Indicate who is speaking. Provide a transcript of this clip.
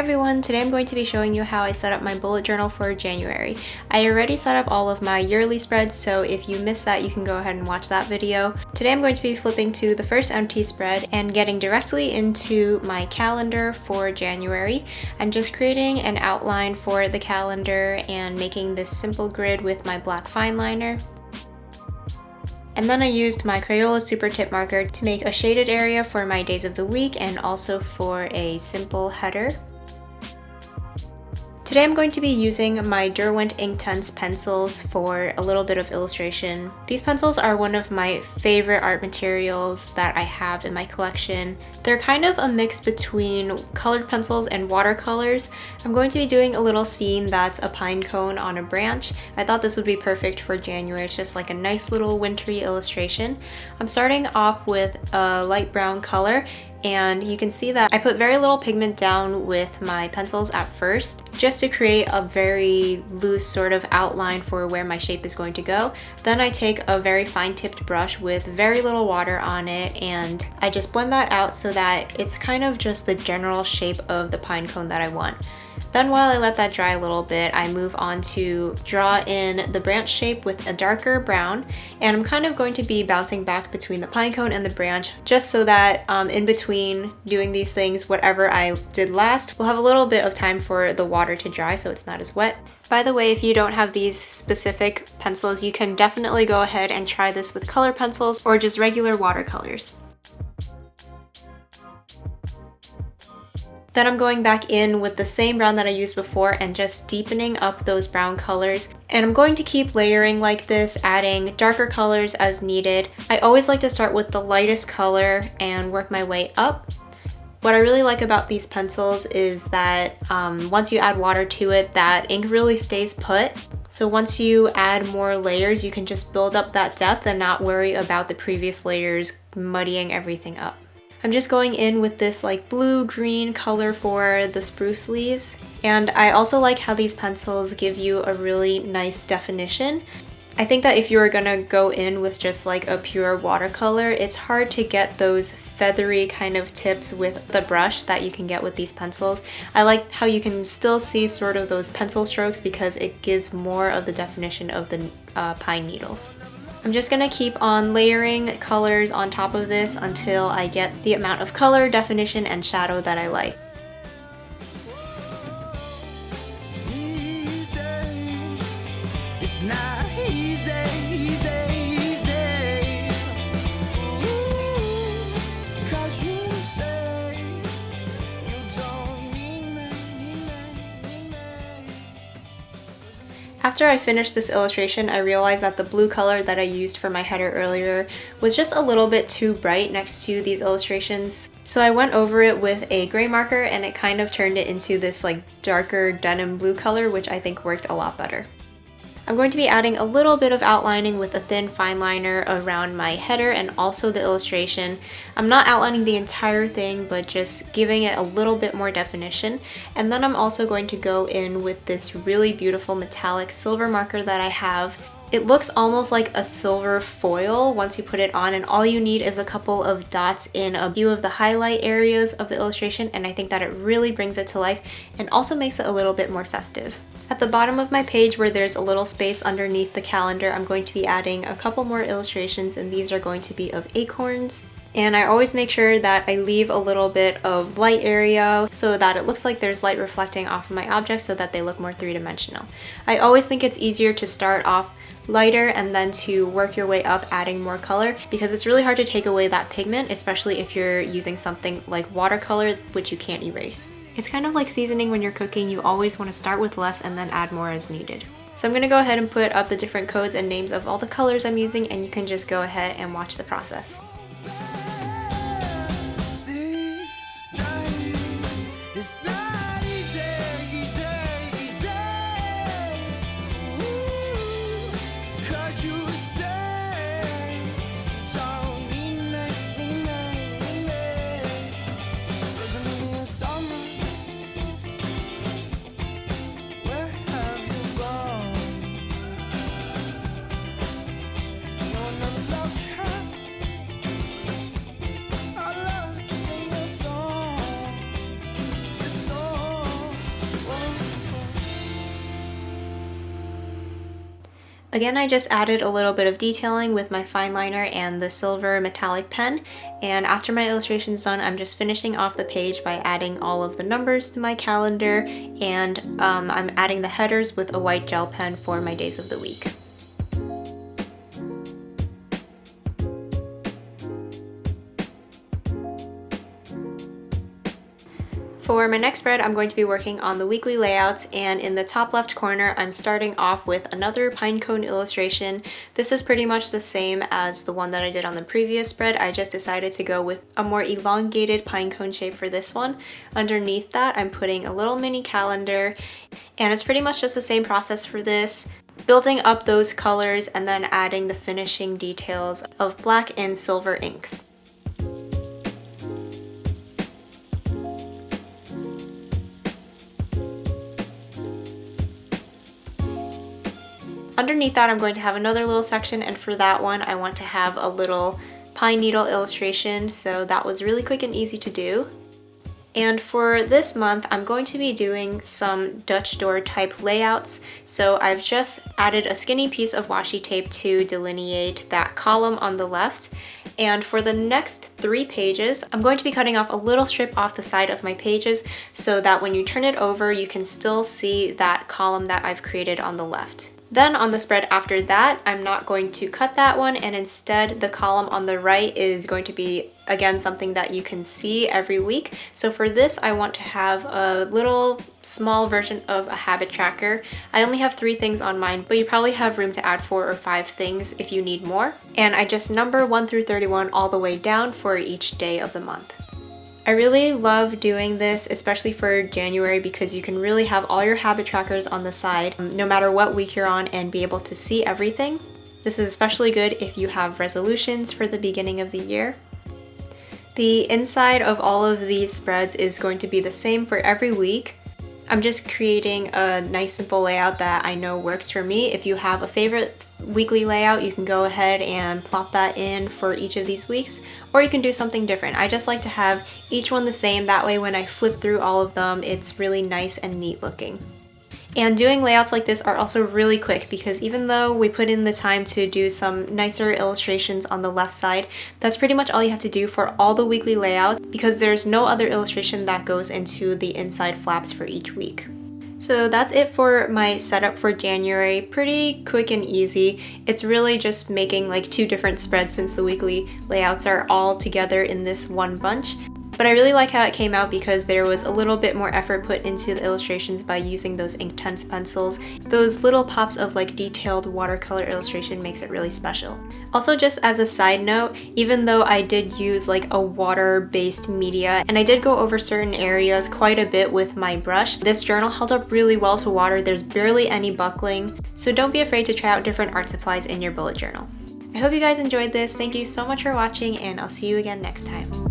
Speaker 1: everyone, today I'm going to be showing you how I set up my bullet journal for January. I already set up all of my yearly spreads, so if you missed that you can go ahead and watch that video. Today I'm going to be flipping to the first empty spread and getting directly into my calendar for January. I'm just creating an outline for the calendar and making this simple grid with my black fine liner. And then I used my Crayola Super Tip marker to make a shaded area for my days of the week and also for a simple header. Today I'm going to be using my Derwent Inktense pencils for a little bit of illustration. These pencils are one of my favorite art materials that I have in my collection. They're kind of a mix between colored pencils and watercolors. I'm going to be doing a little scene that's a pine cone on a branch. I thought this would be perfect for January. It's just like a nice little wintry illustration. I'm starting off with a light brown color, and you can see that I put very little pigment down with my pencils at first, just to create a very loose sort of outline for where my shape is going to go. Then I take a very fine tipped brush with very little water on it, and I just blend that out so that it's kind of just the general shape of the pine cone that I want. Then while I let that dry a little bit, I move on to draw in the branch shape with a darker brown, and I'm kind of going to be bouncing back between the pine cone and the branch just so that in between doing these things, whatever I did last, we'll have a little bit of time for the water to dry so it's not as wet. By the way, if you don't have these specific pencils, you can definitely go ahead and try this with color pencils or just regular watercolors. Then I'm going back in with the same brown that I used before and just deepening up those brown colors. And I'm going to keep layering like this, adding darker colors as needed. I always like to start with the lightest color and work my way up. What I really like about these pencils is that once you add water to it, that ink really stays put. So once you add more layers, you can just build up that depth and not worry about the previous layers muddying everything up. I'm just going in with this like blue-green color for the spruce leaves. And I also like how these pencils give you a really nice definition. I think that if you were gonna go in with just like a pure watercolor, it's hard to get those feathery kind of tips with the brush that you can get with these pencils. I like how you can still see sort of those pencil strokes because it gives more of the definition of the pine needles. I'm just gonna keep on layering colors on top of this until I get the amount of color, definition, and shadow that I like.
Speaker 2: These days, it's not easy. Ooh, 'cause you say you don't need me.
Speaker 1: After I finished this illustration, I realized that the blue color that I used for my header earlier was just a little bit too bright next to these illustrations. So I went over it with a gray marker and it kind of turned it into this like darker denim blue color, which I think worked a lot better. I'm going to be adding a little bit of outlining with a thin fine liner around my header and also the illustration. I'm not outlining the entire thing, but just giving it a little bit more definition. And then I'm also going to go in with this really beautiful metallic silver marker that I have. It looks almost like a silver foil once you put it on, and all you need is a couple of dots in a few of the highlight areas of the illustration, and I think that it really brings it to life and also makes it a little bit more festive. At the bottom of my page where there's a little space underneath the calendar, I'm going to be adding a couple more illustrations, and these are going to be of acorns. And I always make sure that I leave a little bit of light area so that it looks like there's light reflecting off of my objects so that they look more three-dimensional. I always think it's easier to start off lighter and then to work your way up adding more color, because it's really hard to take away that pigment, especially if you're using something like watercolor, which you can't erase. It's kind of like seasoning when you're cooking. You always want to start with less and then add more as needed. So I'm going to go ahead and put up the different codes and names of all the colors I'm using, and you can just go ahead and watch the process.
Speaker 2: It's not easy. Ooh, 'cause you say you don't need me. Doesn't mean summer. Where have you gone? You're not love child.
Speaker 1: Again, I just added a little bit of detailing with my fine liner and the silver metallic pen, and after my illustration's done, I'm just finishing off the page by adding all of the numbers to my calendar, and I'm adding the headers with a white gel pen for my days of the week. For my next spread, I'm going to be working on the weekly layouts, and in the top left corner, I'm starting off with another pinecone illustration. This is pretty much the same as the one that I did on the previous spread. I just decided to go with a more elongated pinecone shape for this one. Underneath that, I'm putting a little mini calendar, and it's pretty much just the same process for this. Building up those colors and then adding the finishing details of black and silver inks. Underneath that, I'm going to have another little section, and for that one, I want to have a little pine needle illustration, so that was really quick and easy to do. And for this month, I'm going to be doing some Dutch door type layouts. So I've just added a skinny piece of washi tape to delineate that column on the left. And for the next 3 pages, I'm going to be cutting off a little strip off the side of my pages so that when you turn it over, you can still see that column that I've created on the left. Then on the spread after that, I'm not going to cut that one, and instead the column on the right is going to be, again, something that you can see every week. So for this, I want to have a little small version of a habit tracker. I only have 3 things on mine, but you probably have room to add 4 or 5 things if you need more. And I just number 1 through 31 all the way down for each day of the month. I really love doing this, especially for January, because you can really have all your habit trackers on the side, no matter what week you're on, and be able to see everything. This is especially good if you have resolutions for the beginning of the year. The inside of all of these spreads is going to be the same for every week. I'm just creating a nice simple layout that I know works for me. If you have a favorite weekly layout, you can go ahead and plop that in for each of these weeks, or you can do something different. I just like to have each one the same, that way when I flip through all of them, it's really nice and neat looking. And doing layouts like this are also really quick, because even though we put in the time to do some nicer illustrations on the left side, that's pretty much all you have to do for all the weekly layouts, because there's no other illustration that goes into the inside flaps for each week. So that's it for my setup for January. Pretty quick and easy. It's really just making like 2 different spreads since the weekly layouts are all together in this one bunch. But I really like how it came out because there was a little bit more effort put into the illustrations by using those inktense pencils. Those little pops of like detailed watercolor illustration makes it really special. Also, just as a side note, even though I did use like a water-based media and I did go over certain areas quite a bit with my brush, this journal held up really well to water. There's barely any buckling, so don't be afraid to try out different art supplies in your bullet journal. I hope you guys enjoyed this. Thank you so much for watching, and I'll see you again next time.